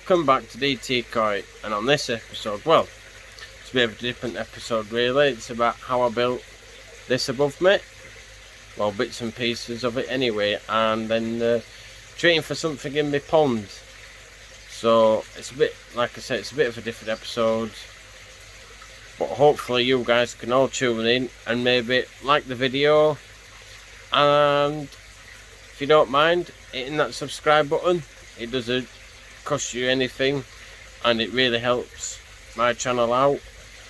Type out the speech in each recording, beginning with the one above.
Welcome back to d.i.y, and on this episode, well, it's a bit of a different episode really. It's about how I built this above me, well, bits and pieces of it anyway, and then treating for something in my pond. So it's a bit, like I said, it's a bit of a different episode, but hopefully you guys can all tune in and maybe like the video, and if you don't mind hitting that subscribe button. It doesn't cost you anything and it really helps my channel out.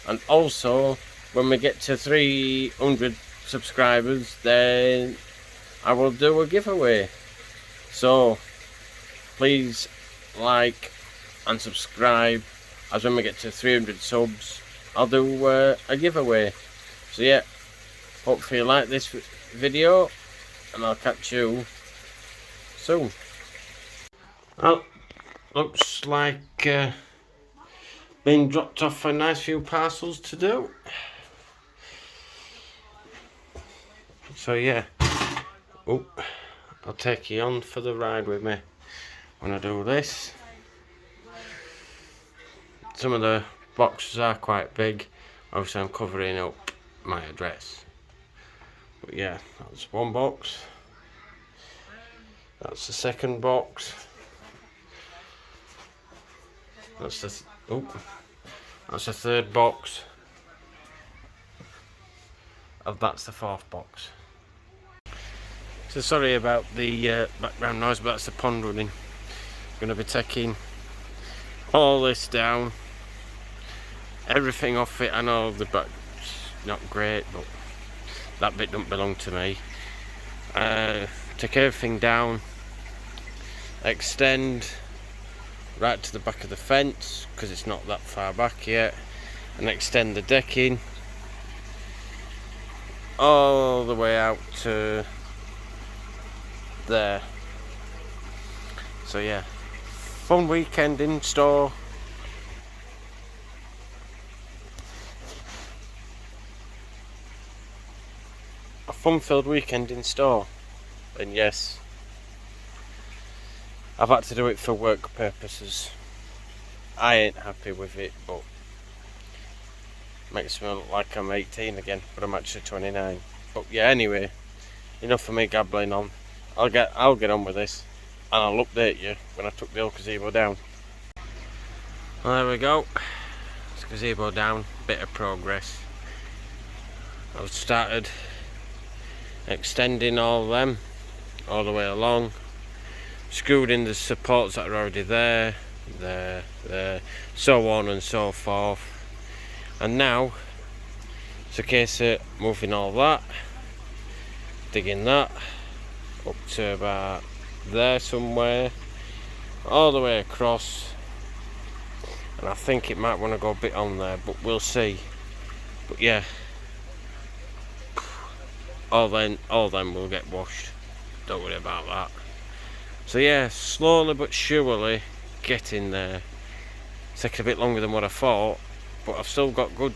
And also, when we get to 300 subscribers, then I will do a giveaway. So please like and subscribe, as when we get to 300 subs I'll do a giveaway. So yeah, hopefully you like this video, and I'll catch you soon. Well, looks like being dropped off a nice few parcels to do. So yeah, oh, I'll take you on for the ride with me when I do this. Some of the boxes are quite big, obviously I'm covering up my address. But yeah, that's one box, that's the second box, that's the that's the third box, and that's the fourth box. So sorry about the background noise, but that's the pond running. I'm going to be taking all this down, everything off it. I know the back's not great, but that bit don't belong to me. Take everything down, extend right to the back of the fence because it's not that far back yet, and extend the decking all the way out to there. So yeah, fun weekend in store. A fun-filled weekend in store, and yes, I've had to do it for work purposes. I ain't happy with it, but makes me look like I'm 18 again, but I'm actually 29. But yeah, anyway, enough of me gabbling on. I'll get on with this, and I'll update you when I took the old gazebo down. Well, there we go. It's gazebo down, bit of progress. I've started extending all them all the way along, screwed in the supports that are already there, so on and so forth. And now it's a case of moving all that, digging that up to about there somewhere, all the way across, and I think it might want to go a bit on there, but we'll see. But yeah, all them will get washed, don't worry about that. So yeah, slowly but surely getting there. It's taking a bit longer than what I thought, but I've still got good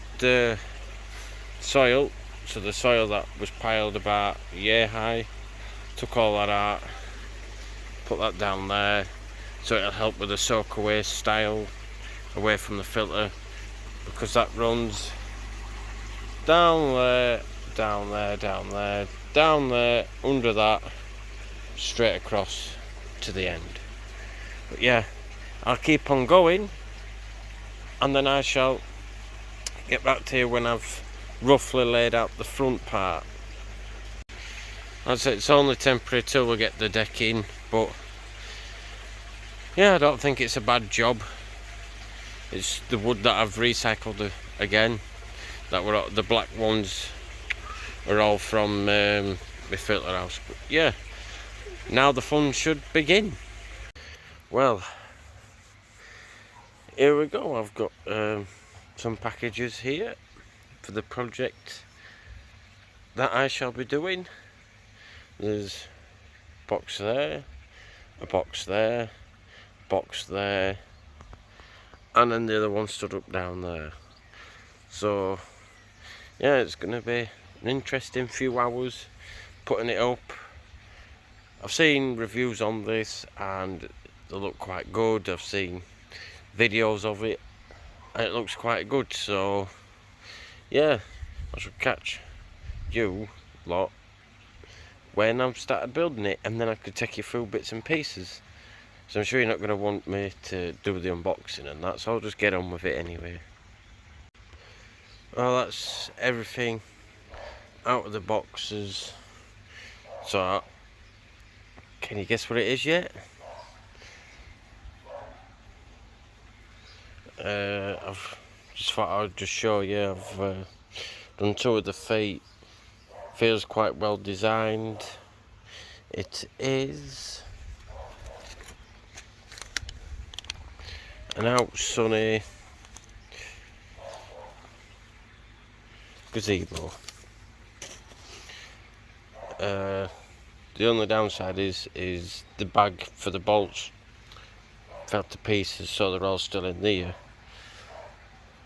soil. So the soil that was piled about a year high, took all that out, put that down there, so it'll help with the soak away style, away from the filter, because that runs down there, down there, down there, down there, under that, straight across to the end. But yeah, I'll keep on going, and then I shall get back to you when I've roughly laid out the front part. As it's only temporary till we get the deck in, but yeah, I don't think it's a bad job. It's the wood that I've recycled again. That were the black ones are all from my filter house. But yeah, now the fun should begin. Well, here we go. I've got some packages here for the project that I shall be doing. There's a box there, a box there, a box there, and then the other one stood up down there. So yeah, it's going to be an interesting few hours putting it up. I've seen reviews on this and they look quite good. I've seen videos of it, and it looks quite good. So yeah, I shall catch you lot when I've started building it, and then I could take you through bits and pieces. So I'm sure you're not going to want me to do the unboxing and that, so I'll just get on with it anyway. Well, that's everything out of the boxes. So, can you guess what it is yet? I've just thought I would just show you. I've done two of the feet. Feels quite well designed. It is an out sunny gazebo. The only downside is the bag for the bolts fell to pieces, so they're all still in there.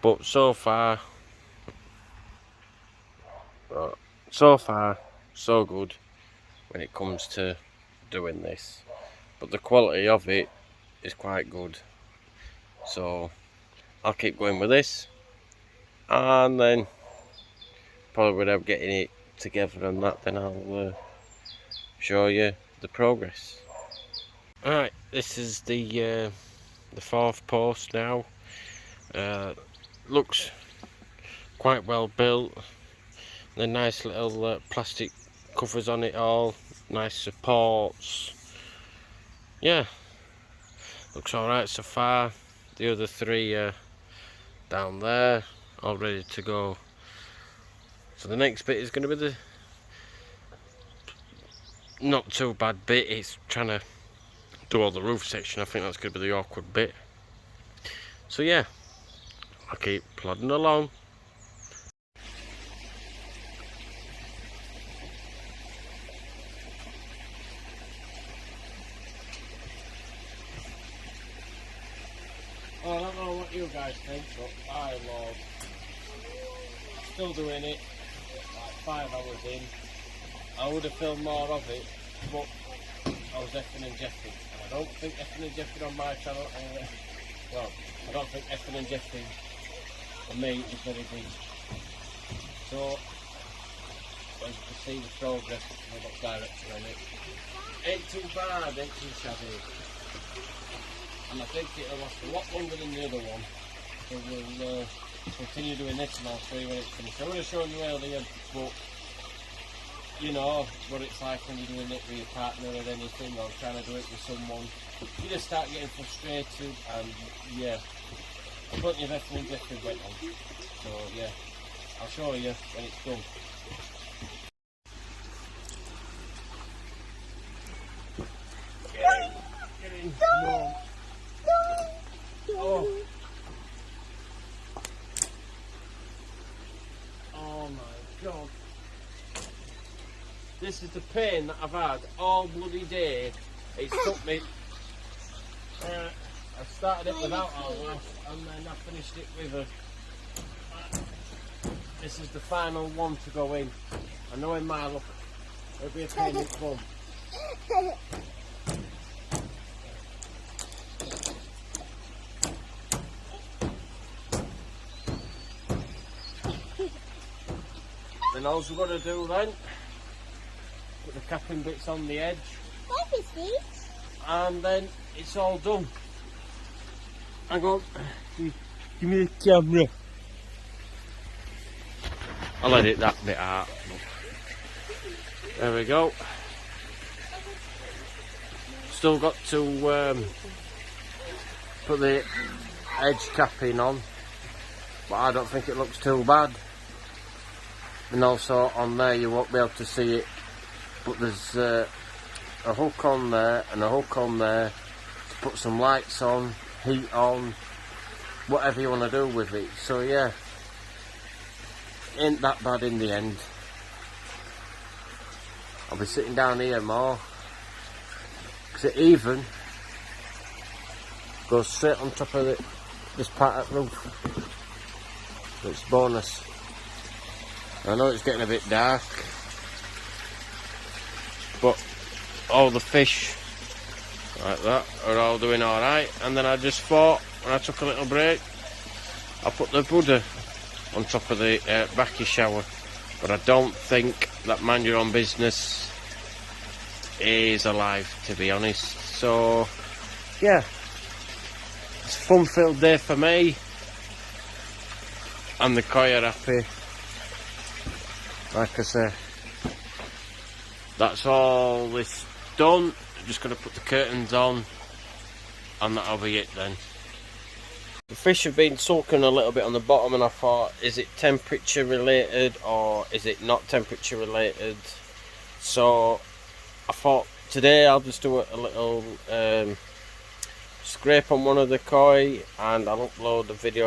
But so far, so good when it comes to doing this. But the quality of it is quite good. So I'll keep going with this, and then probably when I'm getting it together and that, then I'll show you the progress. Alright, this is the fourth post now. Looks quite well built. The nice little plastic covers on it all, nice supports. Yeah, looks alright so far. The other three down there, all ready to go. So the next bit is going to be the not too bad bit. It's trying to do all the roof section. I think that's going to be the awkward bit. So yeah, I'll keep plodding along. Well, I don't know what you guys think, but I love still doing it. Like 5 hours in. I would have filmed more of it, but I was effing and jeffing. And I don't think effing and jeffing on my channel, well, I don't think effing and jeffing for me is very big. So, as you can see the progress, I've got direction on it. Ain't too bad, ain't too shabby. And I think it'll last a lot longer than the other one. So we'll continue doing this and I'll show you when it's finished. I would have shown you earlier, but you know what it's like when you're doing it with your partner or anything, or trying to do it with someone. You just start getting frustrated, and yeah, plenty of effort and effort went on. So yeah, I'll show you when it's done. Get in, come on. Oh. Oh my god. This is the pain that I've had all bloody day. It's took me. I started it without all that, and then I finished it with a. This is the final one to go in. I know in my look it'll be a pain in the bum. Then all we've got to do then, put the capping bits on the edge, and then it's all done. Hang on, give me the camera. I'll edit that bit out. There we go. Still got to put the edge capping on, but I don't think it looks too bad. And also on there you won't be able to see it, but there's a hook on there and a hook on there to put some lights on, heat on, whatever you want to do with it. So yeah, ain't that bad in the end. I'll be sitting down here more, because it even goes straight on top of this part of the roof. So it's bonus. I know it's getting a bit dark, but all the fish like that are all doing alright. And then I just thought when I took a little break, I put the Buddha on top of the backy shower, but I don't think that mind your own business is alive, to be honest. So yeah, it's a fun-filled day for me, and the koi are happy. Like I say, that's all this done. Just going to put the curtains on, and that'll be it then. The fish have been sulking a little bit on the bottom, and I thought, is it temperature related or is it not temperature related? So I thought today I'll just do a little scrape on one of the koi, and I'll upload a video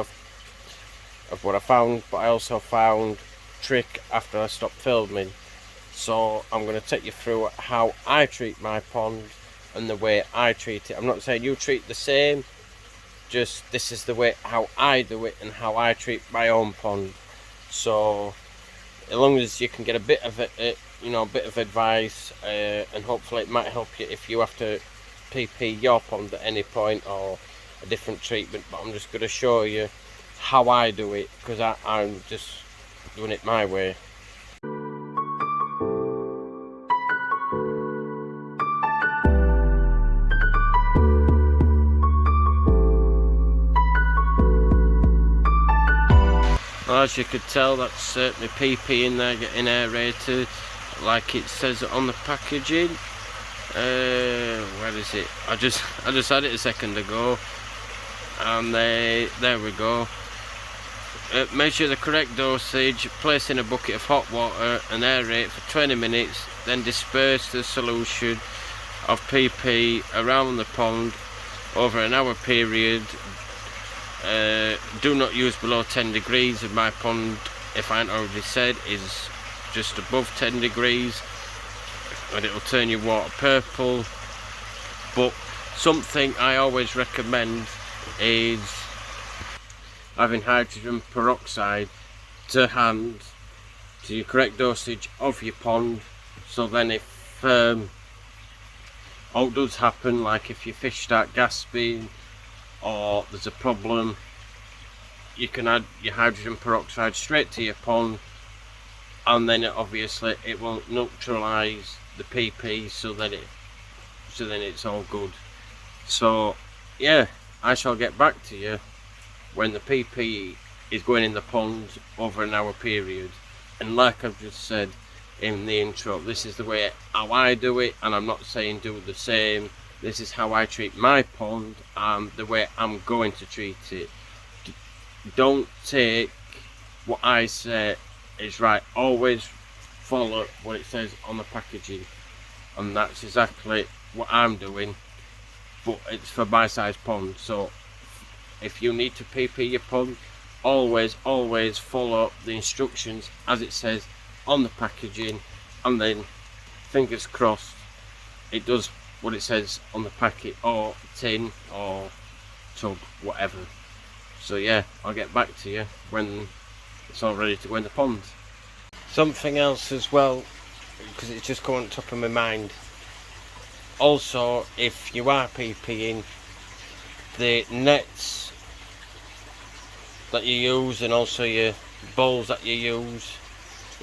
of what I found. But I also found a trick after I stopped filming, so I'm going to take you through how I treat my pond and the way I treat it. I'm not saying you treat the same, just this is the way how I do it and how I treat my own pond. So as long as you can get a bit of it, you know, a bit of advice, and hopefully it might help you if you have to PP your pond at any point or a different treatment. But I'm just going to show you how I do it, because I'm just doing it my way. As you could tell, that's my PP in there getting aerated like it says on the packaging. Where is it? I just had it a second ago, and there we go. Measure the correct dosage, place in a bucket of hot water and aerate for 20 minutes, then disperse the solution of PP around the pond over an hour period. Do not use below 10 degrees. In my pond, if I haven't already said, is just above 10 degrees, and it will turn your water purple. But something I always recommend is having hydrogen peroxide to hand to your correct dosage of your pond, so then if all does happen, like if your fish start gasping or there's a problem, you can add your hydrogen peroxide straight to your pond, and then obviously it will neutralize the PP, so then it's all good. So yeah, I shall get back to you when the PP is going in the pond over an hour period. And like I've just said in the intro, this is the way how I do it, and I'm not saying do the same. This is how I treat my pond and the way I'm going to treat it. Don't take what I say is right. Always follow what it says on the packaging, and that's exactly what I'm doing. But it's for my size pond. So if you need to PP your pond, always follow the instructions as it says on the packaging, and then fingers crossed it does what it says on the packet or tin or tub, whatever. So yeah, I'll get back to you when it's all ready to go in the pond. Something else as well, because it's just come on top of my mind. Also, if you are PPing, the nets that you use, and also your bowls that you use,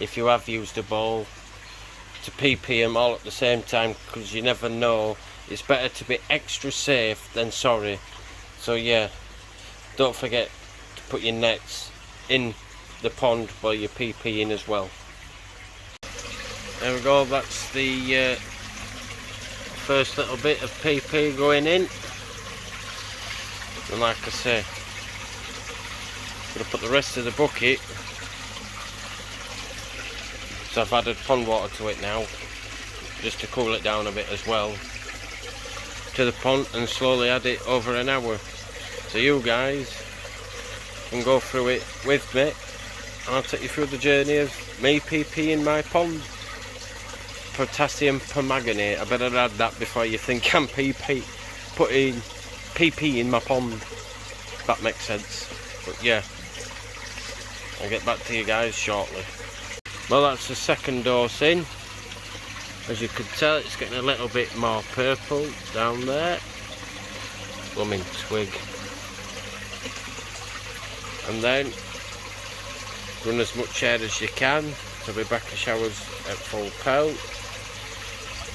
if you have used a bowl, to PP them all at the same time, because you never know. It's better to be extra safe than sorry. So yeah, don't forget to put your nets in the pond while you're PPing as well. There we go, that's the first little bit of PP going in. And like I say, I'm going to put the rest of the bucket, so I've added pond water to it now, just to cool it down a bit as well, to the pond, and slowly add it over an hour. So you guys can go through it with me, and I'll take you through the journey of me PP in my pond. Potassium permanganate, I better add that before you think I'm putting PP in my pond, if that makes sense. But yeah, I'll get back to you guys shortly. Well, that's the second dose in. As you can tell, it's getting a little bit more purple down there. Blooming twig. and then run as much air as you can till the back of showers at full pelt.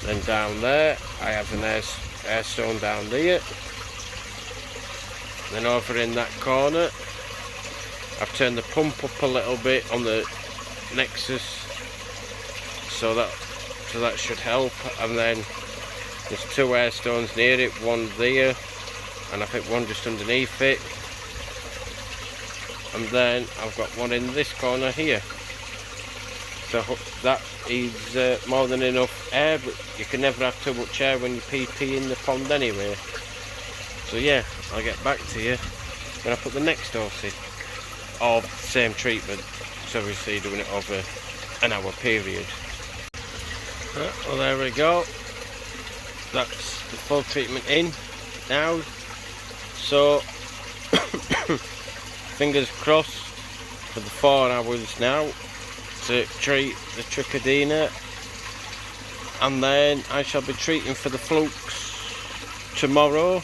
Then down there I have an air stone down there. Then over in that corner I've turned the pump up a little bit on the nexus, so that should help. And then there's 2 air stones near it, one there and I think one just underneath it, and then I've got one in this corner here. So that is more than enough air, but you can never have too much air when you PP in the pond anyway. So yeah, I'll get back to you when I put the next dose in of the same treatment. So obviously doing it over an hour period. Well, there we go. That's the full treatment in now. So fingers crossed for the 4 hours now to treat the Trichodina, and then I shall be treating for the flukes tomorrow,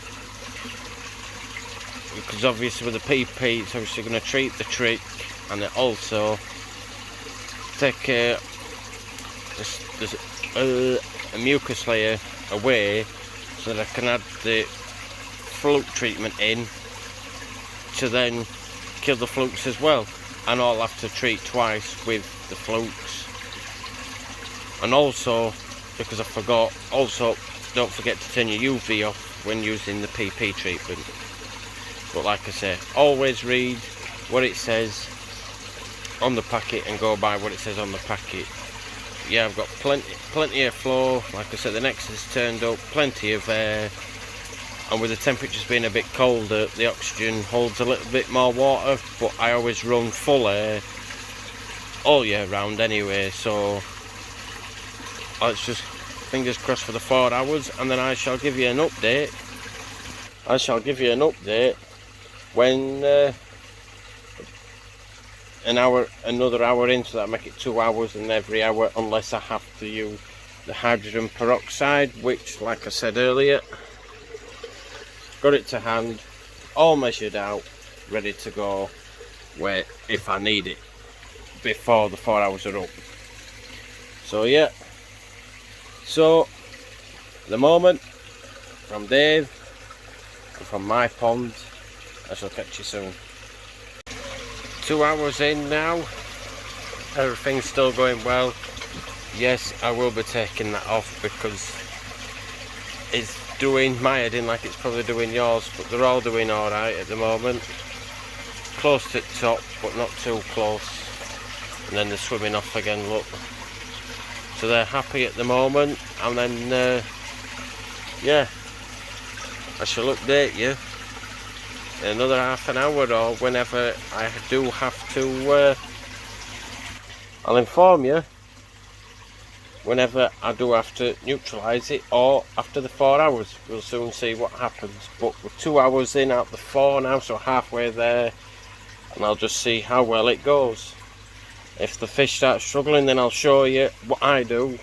because obviously with the PP it's obviously going to treat the trick, and it also take a mucus layer away so that I can add the fluke treatment in to then kill the flukes as well, and I'll have to treat twice with the flukes. And also, because I forgot, also don't forget to turn your UV off when using the PP treatment. But like I say, always read what it says on the packet and go by what it says on the packet. Yeah, I've got plenty of flow. Like I said, the nexus is turned up, plenty of air, and with the temperatures being a bit colder, the oxygen holds a little bit more water, but I always run full air all year round anyway, so it's just fingers crossed for the 4 hours, and then I shall give you an update. When another hour in, so that I make it 2 hours, and every hour, unless I have to use the hydrogen peroxide, which, like I said earlier, got it to hand, all measured out, ready to go where if I need it before the 4 hours are up. So yeah, so at the moment, from Dave and from my pond, I shall catch you soon. 2 hours in now, everything's still going well. Yes, I will be taking that off because it's doing my head in like it's probably doing yours, but they're all doing alright at the moment. Close to the top, but not too close. And then they're swimming off again, look. So they're happy at the moment, and then yeah, I shall update you in another half an hour or whenever I do have to. I'll inform you whenever I do have to neutralise it, or after the 4 hours. We'll soon see what happens, but we're 2 hours in out the 4 now, so halfway there, and I'll just see how well it goes. If the fish start struggling, then I'll show you what I do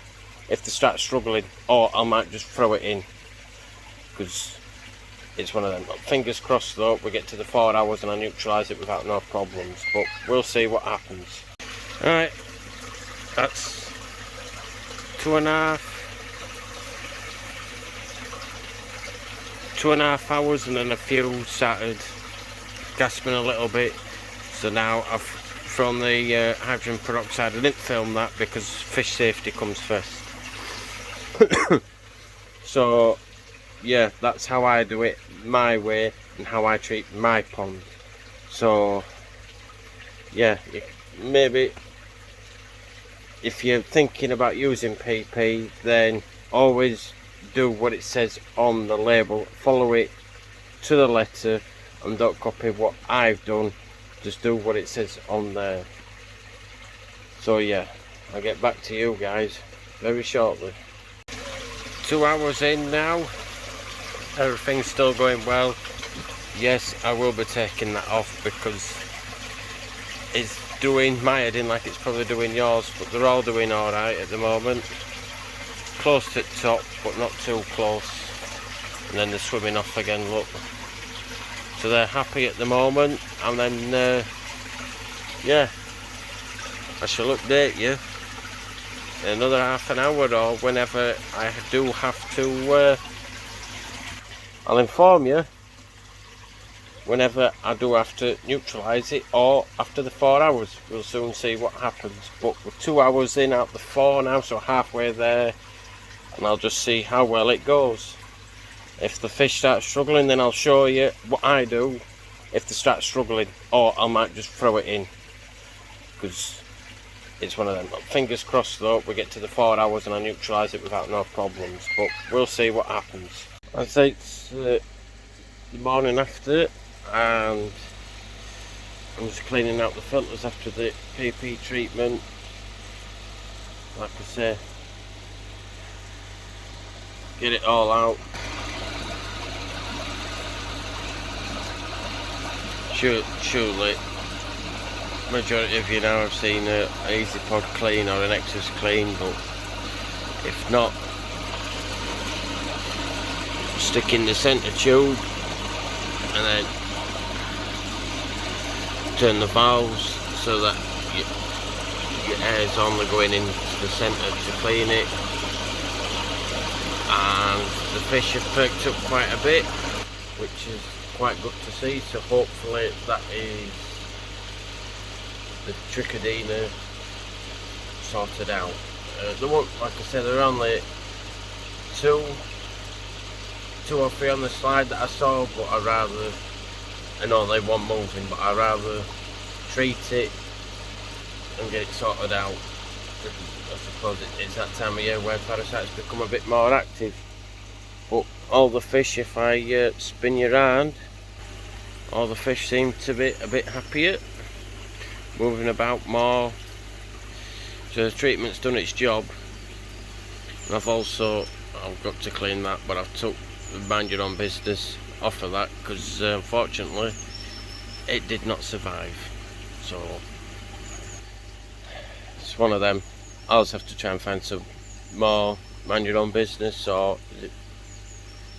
if they start struggling, or I might just throw it in, because it's one of them. Fingers crossed though, we get to the 4 hours and I neutralise it without no problems, but we'll see what happens. Alright, that's 2.5 hours, and then a few started gasping a little bit, so now I've thrown the hydrogen peroxide. I didn't film that because fish safety comes first. So yeah, that's how I do it, my way, and how I treat my pond. So yeah, maybe if you're thinking about using PP, then always do what it says on the label, follow it to the letter, and don't copy what I've done, just do what it says on there. So yeah, I'll get back to you guys very shortly. 2 hours in now, everything's still going well. Yes, I will be taking that off because it's doing my head in like it's probably doing yours, but they're all doing alright at the moment. Close to the top, but not too close. And then they're swimming off again, look. So they're happy at the moment, and then yeah, I shall update you in another half an hour, or whenever I do have to. I'll inform you whenever I do have to neutralise it, or after the 4 hours. We'll soon see what happens. But we're 2 hours in out the 4 now, so halfway there, and I'll just see how well it goes. If the fish start struggling, then I'll show you what I do if they start struggling, or I might just throw it in, because it's one of them. But fingers crossed though, we get to the 4 hours and I neutralise it without no problems, but we'll see what happens. I say it's the morning after, and I'm just cleaning out the filters after the PP treatment. Like I say, get it all out. Surely majority of you now have seen an Easy Pod clean or an Exus clean, but if not, stick in the centre tube and then turn the valves so that your air's only going into the centre to clean it. And the fish have perked up quite a bit, which is quite good to see, so hopefully that is the trichodina sorted out. There won't, like I said, there are only two or three on the slide that I saw, but I know they weren't moving, but I'd rather treat it and get it sorted out. I suppose it's that time of year where parasites become a bit more active. But all the fish, if I spin you around, all the fish seem to be a bit happier, moving about more. So the treatment's done its job. And I've got to clean that, but I've took the mind your own business off of that, because unfortunately it did not survive. So it's one of them. I'll just have to try and find some more mind your own business, or is it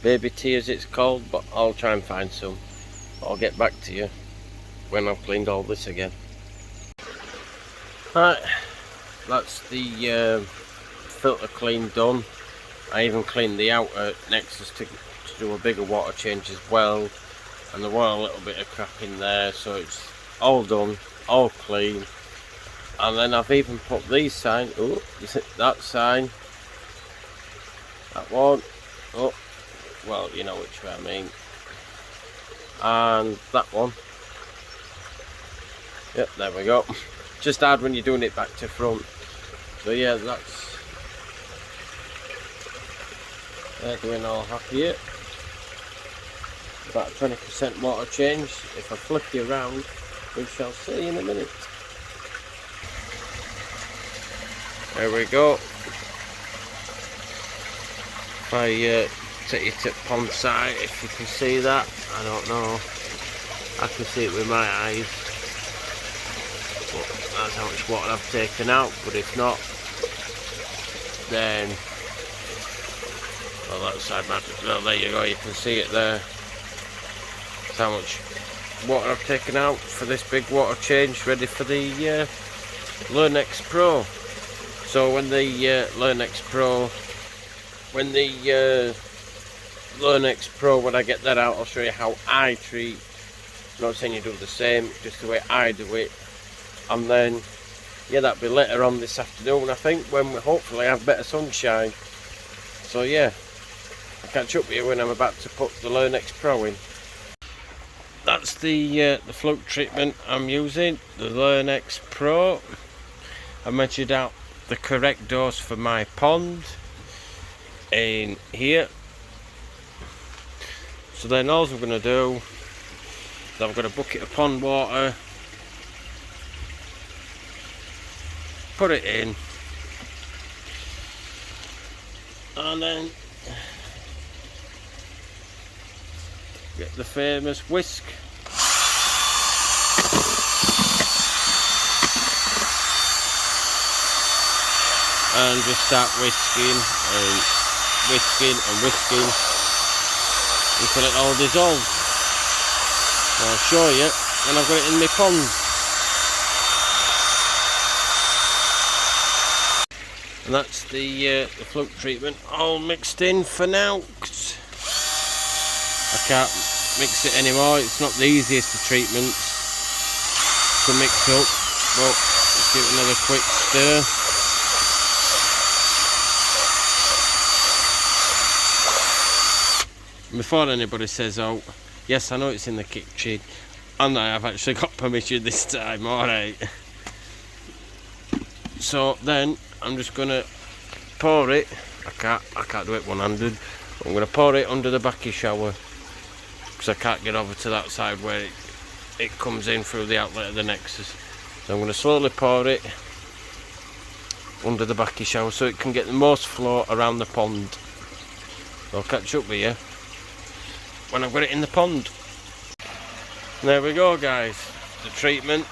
baby tea as it's called, but I'll try and find some. I'll get back to you when I've cleaned all this again. Right, that's the filter clean done. I even cleaned the outer Nexus to do a bigger water change as well, and there were a little bit of crap in there, so it's all done, all clean. And then I've even put these signs, oh, that sign, that one, oh, well, you know which way I mean, and that one. Yep, there we go. Just hard when you're doing it back to front. So yeah, they're doing all happy here. About 20% water change. If I flick you around, we shall see in a minute. There we go. If I take you to pond side, if you can see that, I don't know. I can see it with my eyes. But that's how much water I've taken out. But if not, then, well, that side matters. Well, there you go. You can see it there. That's how much water I've taken out for this big water change, ready for the LearnX Pro. So when the LearnX Pro, when I get that out, I'll show you how I treat. I'm not saying you do the same, just the way I do it. And then, yeah, that'll be later on this afternoon, I think, when we hopefully have better sunshine. So yeah, I'll catch up with you when I'm about to put the LearnX Pro in. That's the fluke treatment I'm using, the LearnX Pro. I measured out the correct dose for my pond in here. So then all I'm going to do is I've got a bucket of pond water, put it in, and then get the famous whisk. And just start whisking and whisking and whisking until it all dissolves. I'll show you when I've got it in my pond. And that's the fluke treatment all mixed in for now. I can't mix it anymore. It's not the easiest of treatments to mix up, but let's give it another quick stir. Before anybody says, oh yes, I know it's in the kitchen, and I have actually got permission this time, alright. So then I'm just gonna pour it. I can't do it one-handed. I'm gonna pour it under the backy shower because I can't get over to that side where it comes in through the outlet of the Nexus. So I'm gonna slowly pour it under the backy shower so it can get the most flow around the pond. I'll catch up with you when I've got it in the pond. There we go, guys. The treatment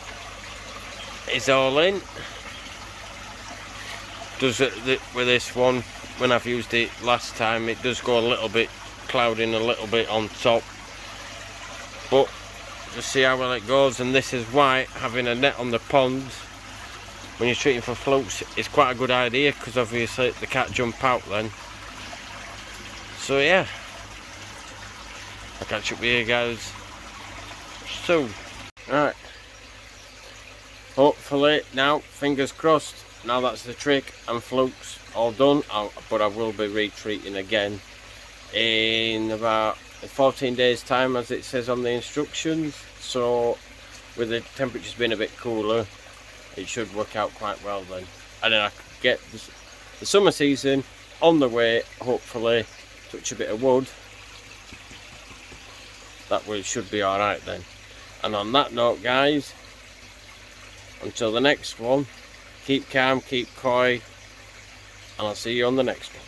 is all in. Does it with this one, when I've used it last time, it does go a little bit clouding a little bit on top, but just see how well it goes. And this is why having a net on the pond when you're treating for flukes is quite a good idea, because obviously they can't jump out then. So yeah, I'll catch up with you guys soon. Right, hopefully now, fingers crossed, now that's the trick and flukes all done. But I will be retreating again in about 14 days time, as it says on the instructions. So with the temperatures being a bit cooler, it should work out quite well then, and then I could get the summer season on the way, hopefully. Touch a bit of wood, that way it should be alright then. And on that note, guys, until the next one, keep calm, keep coy, and I'll see you on the next one.